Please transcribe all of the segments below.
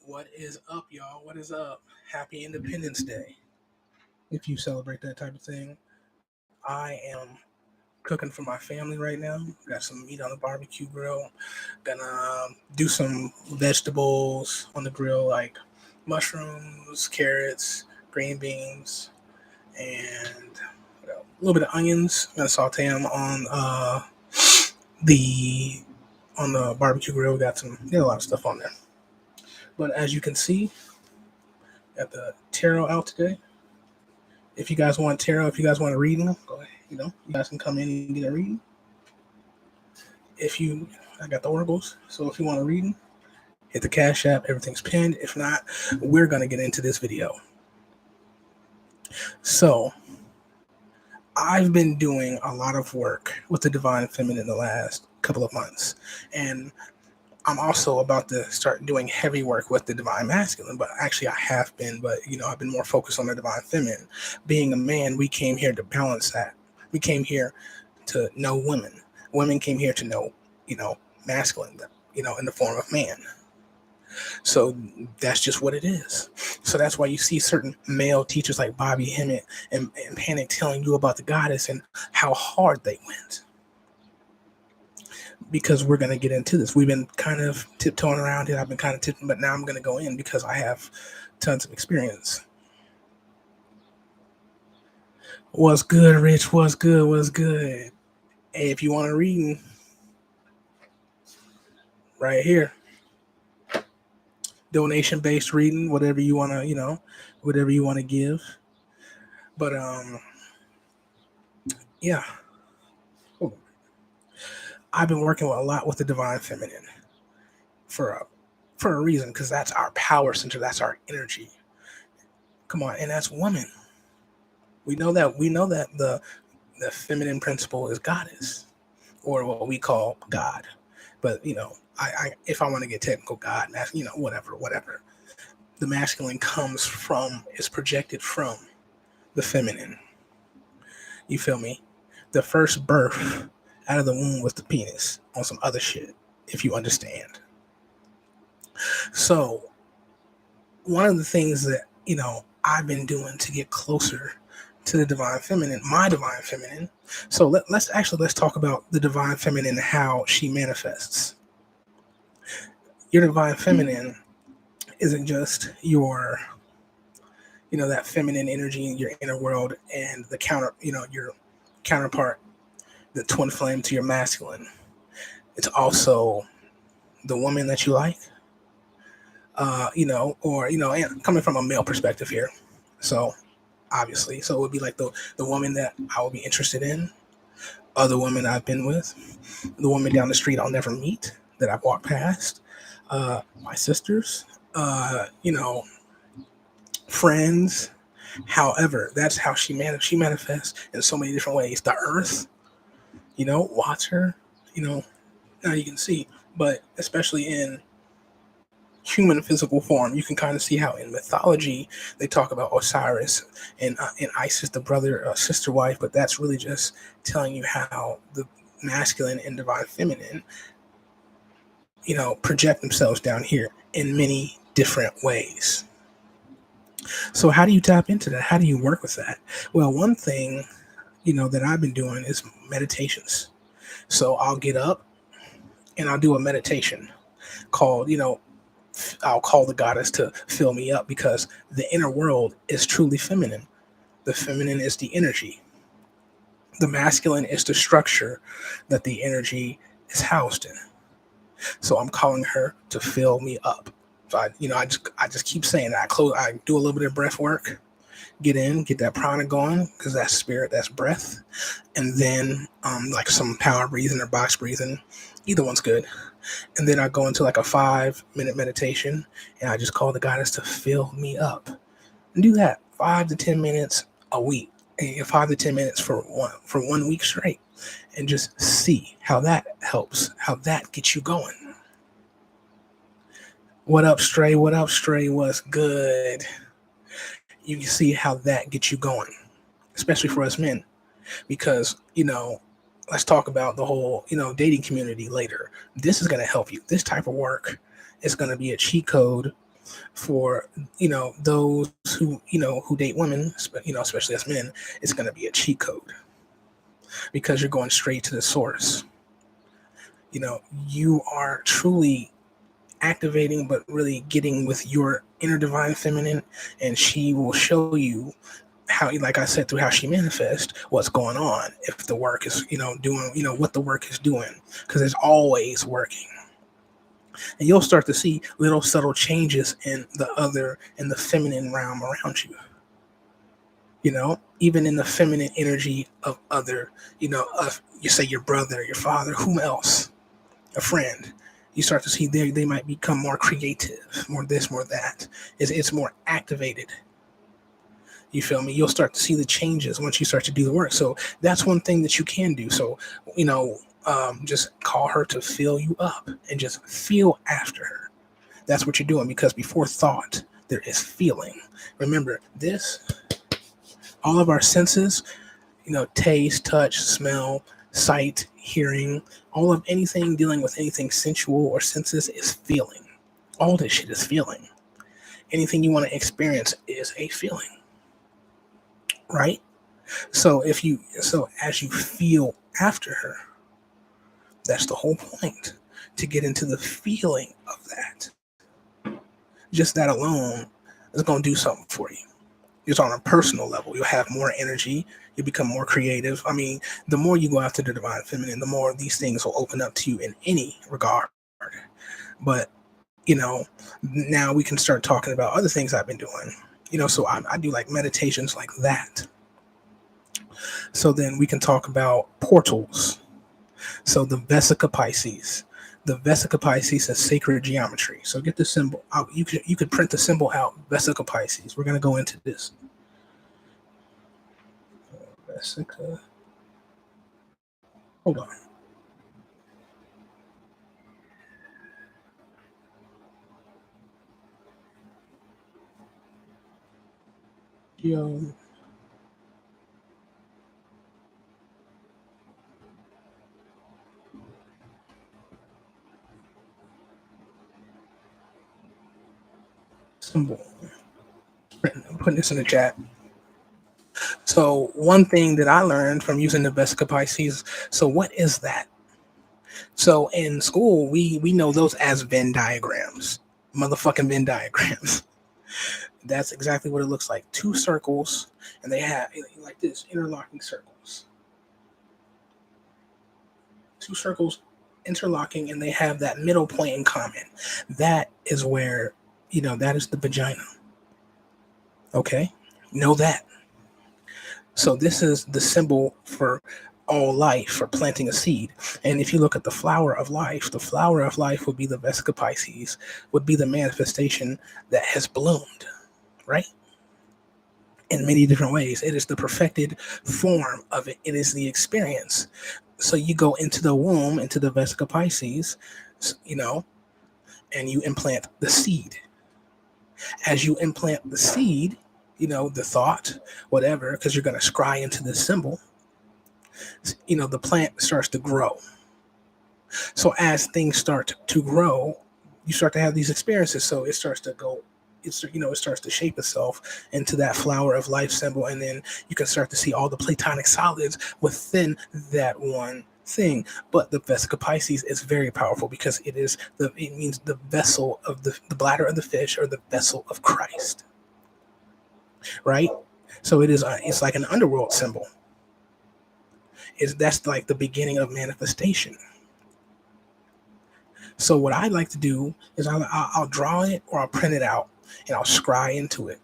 What is up, y'all? What is up? Happy Independence Day. If you celebrate that type of thing, I am cooking for my family right now. Got some meat on the barbecue grill. Gonna do some vegetables on the grill, like mushrooms, carrots, green beans, and a little bit of onions. Gonna saute them on the the barbecue grill. Got a lot of stuff on there. But as you can see, got the tarot out today. If you guys want tarot, if you guys want a reading, go ahead. You guys can come in and get a reading. I got the oracles. So if you want a reading, hit the Cash App. Everything's pinned. If not, we're gonna get into this video. So I've been doing a lot of work with the Divine Feminine the last couple of months, and I'm also about to start doing heavy work with the Divine Masculine, but actually I have been, but I've been more focused on the Divine Feminine. Being a man, we came here to balance that. We came here to know women. Women came here to know, masculine, in the form of man. So that's just what it is. So that's why you see certain male teachers like Bobby Hemmett and Panic telling you about the goddess and how hard they went. Because we're going to get into this. We've been kind of tiptoeing around it. I've been kind of tipping, but now I'm going to go in because I have tons of experience. What's good, Rich? What's good? What's good? Hey, if you want a reading, right here. Donation-based reading, whatever you want to, whatever you want to give. But, yeah. I've been working a lot with the Divine Feminine for a reason, because that's our power center. That's our energy. Come on, and that's women. We know that the feminine principle is goddess, or what we call God. But if I want to get technical, God, whatever. The masculine is projected from the feminine. You feel me? The first birth out of the womb was the penis on some other shit, if you understand. So one of the things that, I've been doing to get closer to the Divine Feminine, my Divine Feminine. So let's talk about the Divine Feminine and how she manifests. Your Divine Feminine isn't just your, that feminine energy in your inner world and the your counterpart, the twin flame to your masculine. It's also the woman that you like, and coming from a male perspective here. So obviously, so it would be like the woman that I would be interested in, other women I've been with, the woman down the street I'll never meet that I've walked past, my sisters, friends. However, that's how she manifests in so many different ways. The earth, water, now you can see, but especially in human physical form, you can kind of see how in mythology they talk about Osiris and Isis, the brother sister wife, but that's really just telling you how the masculine and divine feminine project themselves down here in many different ways. So how do you tap into that? How do you work with that? Well, one thing that I've been doing is meditations. So I'll get up and I'll do a meditation called, I'll call the goddess to fill me up, because the inner world is truly feminine. The feminine is the energy. The masculine is the structure that the energy is housed in. So I'm calling her to fill me up. So I just keep saying that. I do a little bit of breath work, get that prana going, because that's spirit, that's breath. And then like some power breathing or box breathing, either one's good. And then I go into like a 5-minute meditation, and I just call the goddess to fill me up. And do that 5 to 10 minutes a week, and 5 to 10 minutes for 1 week straight, and just see how that helps, how that gets you going. What up, Stray? What up, Stray? What's good? You can see how that gets you going, especially for us men, because let's talk about the whole, dating community later. This is going to help you. This type of work is going to be a cheat code for, those who date women, especially as men. It's going to be a cheat code because you're going straight to the source. You are truly activating, but really getting with your inner divine feminine, and she will show you how, like I said, through how she manifests what's going on, if the work is, doing, what the work is doing, because it's always working. And you'll start to see little subtle changes in the feminine realm around you. Even in the feminine energy of other, of, you say, your brother, your father, whom else, a friend. You start to see they might become more creative, more this, more that. It's more activated. You feel me? You'll start to see the changes once you start to do the work. So that's one thing that you can do. So, just call her to fill you up and just feel after her. That's what you're doing, because before thought, there is feeling. Remember this, all of our senses, taste, touch, smell, sight, hearing, all of anything dealing with anything sensual or senses is feeling. All this shit is feeling. Anything you want to experience is a feeling. Right? So as you feel after her, that's the whole point, to get into the feeling of that. Just that alone is going to do something for you. Just on a personal level, you'll have more energy. You become more creative. I mean, the more you go after the divine feminine, the more these things will open up to you in any regard. But, now we can start talking about other things I've been doing. So I do like meditations like that. So then we can talk about portals. So the Vesica Pisces. The Vesica Pisces is sacred geometry. So get the symbol out. You could print the symbol out. Vesica Pisces. We're gonna go into this. Vesica. Hold on. Yo. Symbol. I'm putting this in the chat. So one thing that I learned from using the Vesica Pisces. So what is that? So in school, we know those as Venn diagrams, motherfucking Venn diagrams. That's exactly what it looks like. Two circles, and they have like this, interlocking circles. Two circles interlocking, and they have that middle point in common. That is where, that is the vagina. Okay? Know that. So this is the symbol for all life, for planting a seed. And if you look at the flower of life would be the Vesica Pisces, would be the manifestation that has bloomed, right? In many different ways. It is the perfected form of it. It is the experience. So you go into the womb, into the Vesica Pisces, and you implant the seed. As you implant the seed, the thought, whatever, because you're going to scry into this symbol, the plant starts to grow. So as things start to grow, you start to have these experiences. So it starts to go, it starts to shape itself into that flower of life symbol. And then you can start to see all the platonic solids within that one thing. But the Vesica Pisces is very powerful because it means the vessel of the bladder of the fish, or the vessel of Christ. Right? So it's like an underworld symbol. That's like the beginning of manifestation. So what I like to do is I'll draw it, or I'll print it out, and I'll scry into it.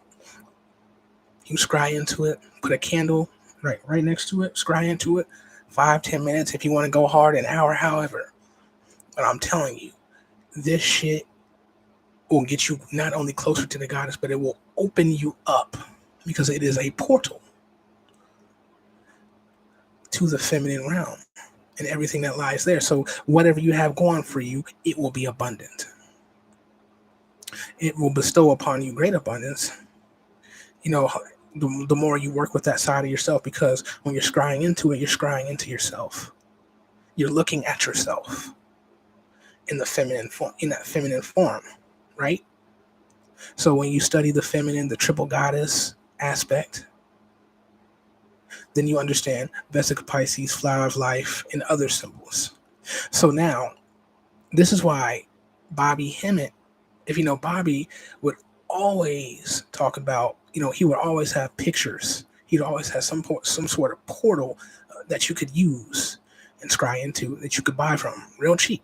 You scry into it, put a candle right next to it, scry into it, 5-10 minutes if you want to go hard, an hour, however. But I'm telling you, this shit will get you not only closer to the goddess, but it will open you up, because it is a portal to the feminine realm and everything that lies there. So whatever you have going for you, it will be abundant. It will bestow upon you great abundance. The more you work with that side of yourself, because when you're scrying into it, you're scrying into yourself. You're looking at yourself in the feminine form, in that feminine form, right? So when you study the feminine, the triple goddess aspect, then you understand Vesica Pisces, flower of life, and other symbols. So now, this is why Bobby Hemmett, if you know Bobby, would always talk about, he would always have pictures. He'd always have some sort of portal that you could use and scry into, that you could buy from real cheap.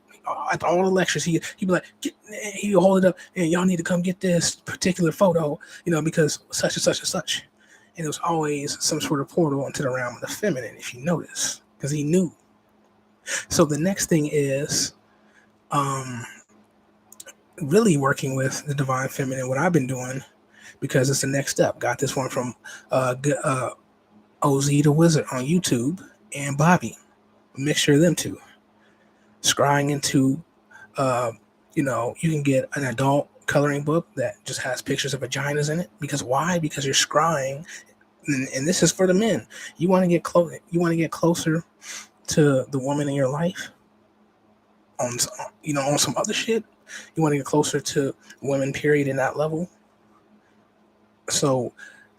At all the lectures, he'd be like, he'd hold it up, and y'all need to come get this particular photo, because such and such and such. And it was always some sort of portal into the realm of the feminine, if you notice, because he knew. So the next thing is really working with the divine feminine, what I've been doing, because it's the next step. Got this one from OZ the Wizard on YouTube and Bobby. A mixture of them two. Scrying into, you can get an adult coloring book that just has pictures of vaginas in it. Because why? Because you're scrying, and this is for the men. You want to get close. You want to get closer to the woman in your life. On some other shit. You want to get closer to women. Period. In that level. So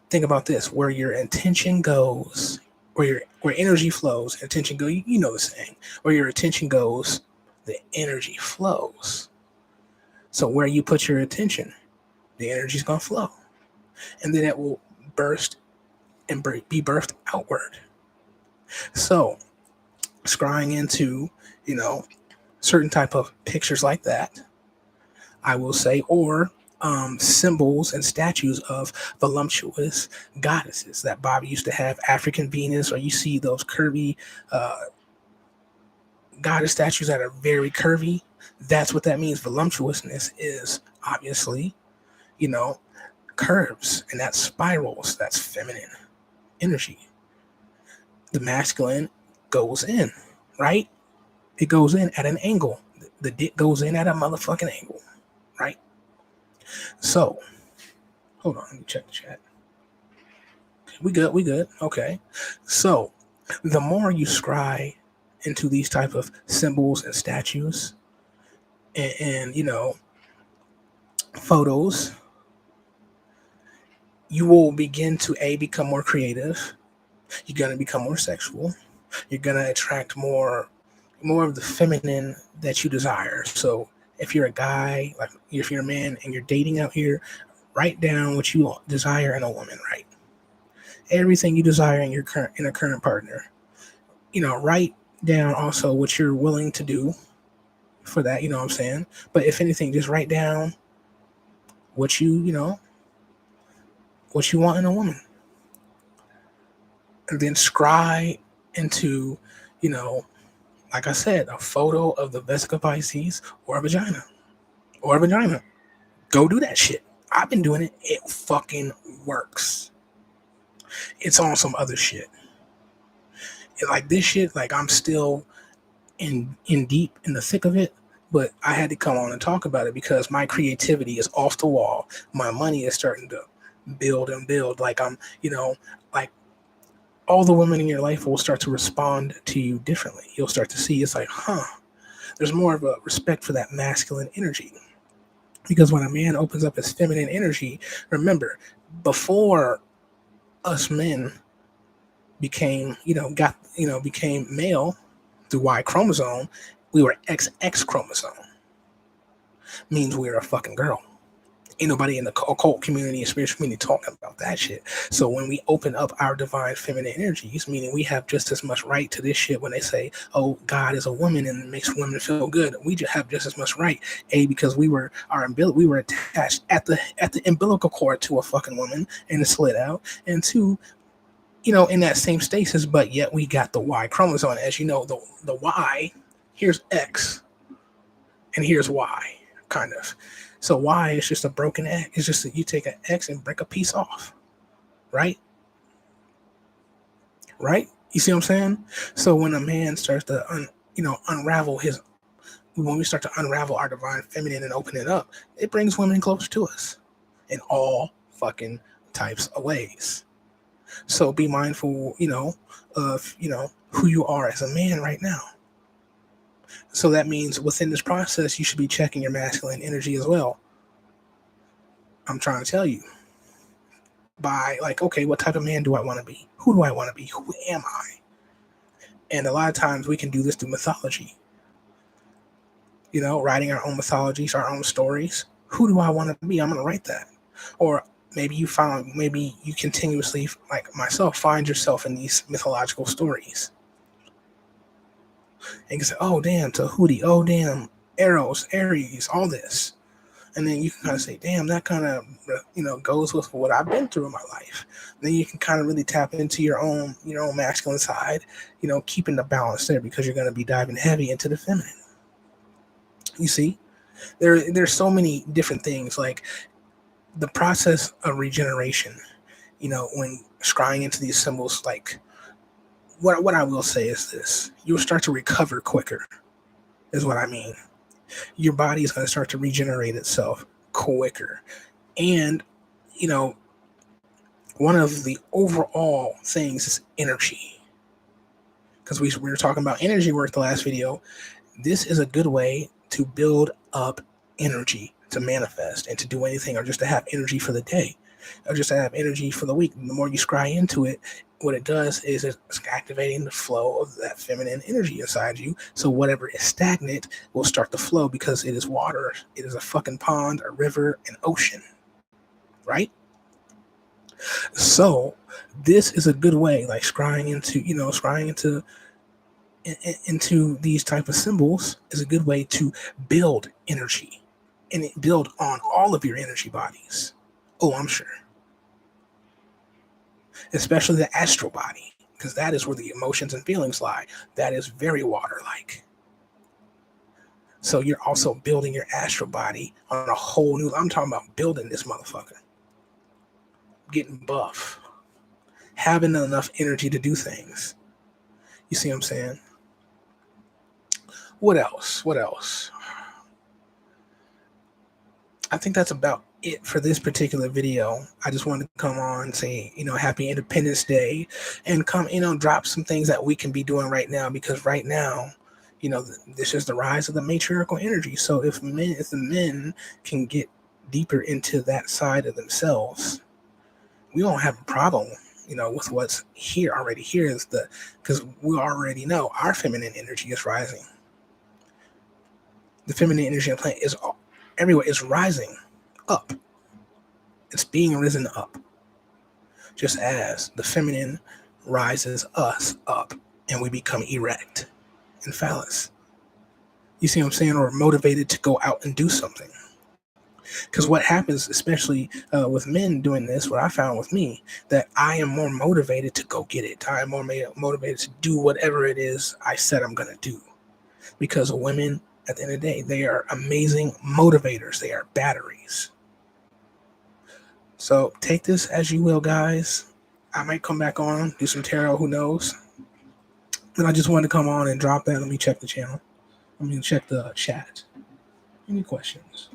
think about this: where your intention goes, where energy flows, attention go. You know the saying: where your attention goes, the energy flows. So where you put your attention, the energy is gonna flow, and then it will burst and be birthed outward. So, scrying into certain type of pictures like that, I will say, or symbols and statues of voluptuous goddesses that Bobby used to have, African Venus, or you see those curvy goddess statues that are very curvy. That's what that means. Voluptuousness is obviously, curves, and that's spirals. That's feminine energy. The masculine goes in, right? It goes in at an angle. The dick goes in at a motherfucking angle, right? So, hold on, let me check the chat. We good. Okay. So, the more you scry into these type of symbols and statues and photos, you will begin to become more creative. You're going to become more sexual. You're going to attract more of the feminine that you desire. So if you're a guy, like if you're a man and you're dating out here, write down what you desire in a woman, right? Everything you desire in a current partner. Write down also what you're willing to do for that, you know what I'm saying? But if anything, just write down what what you want in a woman. And then scry into, like I said, a photo of the Vesica Pisces or a vagina. Go do that shit. I've been doing it. It fucking works. It's on some other shit. Like this shit, like I'm still in deep in the thick of it, but I had to come on and talk about it because my creativity is off the wall. My money is starting to build and build. Like I'm, like all the women in your life will start to respond to you differently. You'll start to see it's like, there's more of a respect for that masculine energy. Because when a man opens up his feminine energy, remember, before us men became, became male through Y chromosome, we were XX chromosome. Means we were a fucking girl. Ain't nobody in the occult community and spiritual community talking about that shit. So when we open up our divine feminine energies, meaning we have just as much right to this shit when they say, oh, God is a woman and it makes women feel good. We just have just as much right. Because we were attached at the umbilical cord to a fucking woman and it slid out. And two, in that same stasis, but yet we got the Y chromosome. As you know, the Y, here's X and here's Y, kind of. So Y is just a broken X. It's just that you take an X and break a piece off, right? Right? You see what I'm saying? So when a man starts to, unravel when we start to unravel our divine feminine and open it up, it brings women closer to us in all fucking types of ways. So be mindful, of, who you are as a man right now. So that means within this process, you should be checking your masculine energy as well. I'm trying to tell you by like, okay, what type of man do I want to be? Who do I want to be? Who am I? And a lot of times we can do this through mythology, writing our own mythologies, our own stories. Who do I want to be? I'm going to write that. Or maybe you continuously, like myself, find yourself in these mythological stories. And you can say, oh, damn, Tahuti, oh, damn, Eros, Aries, all this. And then you can kind of say, damn, that kind of, goes with what I've been through in my life. Then you can kind of really tap into your own masculine side, keeping the balance there, because you're going to be diving heavy into the feminine. You see, there's so many different things, like the process of regeneration, when scrying into these symbols, like what I will say is this: you'll start to recover quicker, is what I mean. Your body is going to start to regenerate itself quicker. And, one of the overall things is energy. Because we were talking about energy work the last video. This is a good way to build up energy, to manifest and to do anything, or just to have energy for the day, or just to have energy for the week. The more you scry into it, what it does is it's activating the flow of that feminine energy inside you. So whatever is stagnant will start to flow, because it is water. It is a fucking pond, a river, an ocean, right? So this is a good way, like scrying into these type of symbols is a good way to build energy, and it build on all of your energy bodies. Oh, I'm sure. Especially the astral body, because that is where the emotions and feelings lie. That is very water-like. So you're also building your astral body on a whole new, I'm talking about building this motherfucker. Getting buff. Having enough energy to do things. You see what I'm saying? What else? I think that's about it for this particular video. I just wanted to come on and say, happy Independence Day, and come, drop some things that we can be doing right now, because right now, this is the rise of the matriarchal energy. So if the men can get deeper into that side of themselves, we won't have a problem, with what's already here, because we already know our feminine energy is rising. The feminine energy of the planet is everywhere, is rising up. It's being risen up. Just as the feminine rises us up and we become erect and phallus. You see what I'm saying? Or motivated to go out and do something. Because what happens, especially with men doing this, what I found with me, that I am more motivated to go get it. I am more motivated to do whatever it is I said I'm going to do. Because women, at the end of the day, they are amazing motivators. They are batteries. So take this as you will, guys. I might come back on, do some tarot, who knows. And I just wanted to come on and drop that. Let me check the channel. Let me check the chat. Any questions?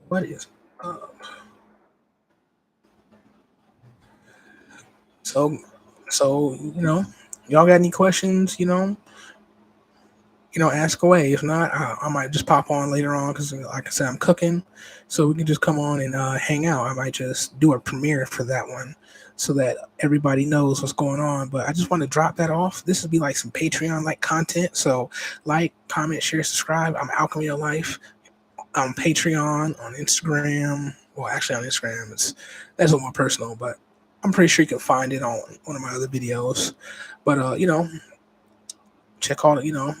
What is up? So y'all got any questions, ask away. If not, I might just pop on later on, because like I said, I'm cooking, so we can just come on and hang out. I might just do a premiere for that one so that everybody knows what's going on. But I just want to drop that off. This would be like some Patreon-like content. So like, comment, share, subscribe. I'm Alchemy of Life on Patreon, on Instagram. Well, actually on Instagram, that's a little more personal, but I'm pretty sure you can find it on one of my other videos. But, check all the,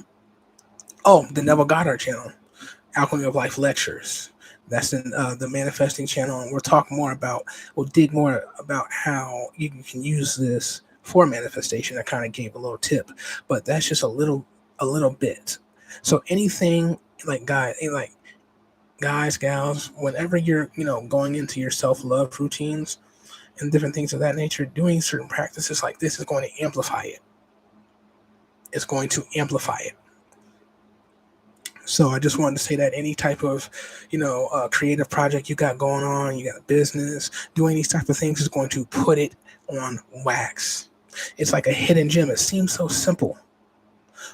the Neville Goddard channel, Alchemy of Life Lectures. That's in the manifesting channel. And we'll dig more about how you can use this for manifestation. I kind of gave a little tip, but that's just a little bit. So anything guys, gals, whenever you're, going into your self-love routines and different things of that nature, doing certain practices like this is going to amplify it. It's going to amplify it. So I just wanted to say that any type of, creative project you got going on, you got a business, doing these type of things is going to put it on wax. It's like a hidden gem. It seems so simple.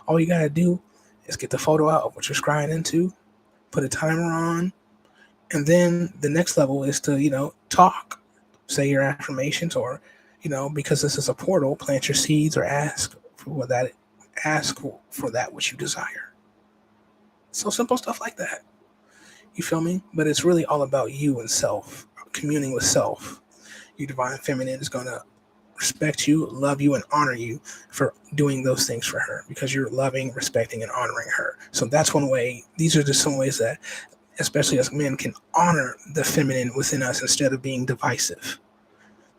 All you got to do is get the photo out of what you're scrying into, put a timer on, and then the next level is to, talk, say your affirmations, or, because this is a portal, plant your seeds or ask for that which you desire. So simple stuff like that. You feel me? But it's really all about you and self, communing with self. Your divine feminine is going to respect you, love you, and honor you for doing those things for her, because you're loving, respecting, and honoring her. So that's one way. These are just some ways that, especially as men, can honor the feminine within us instead of being divisive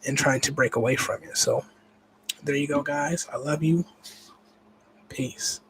and trying to break away from it. So there you go, guys. I love you. Peace.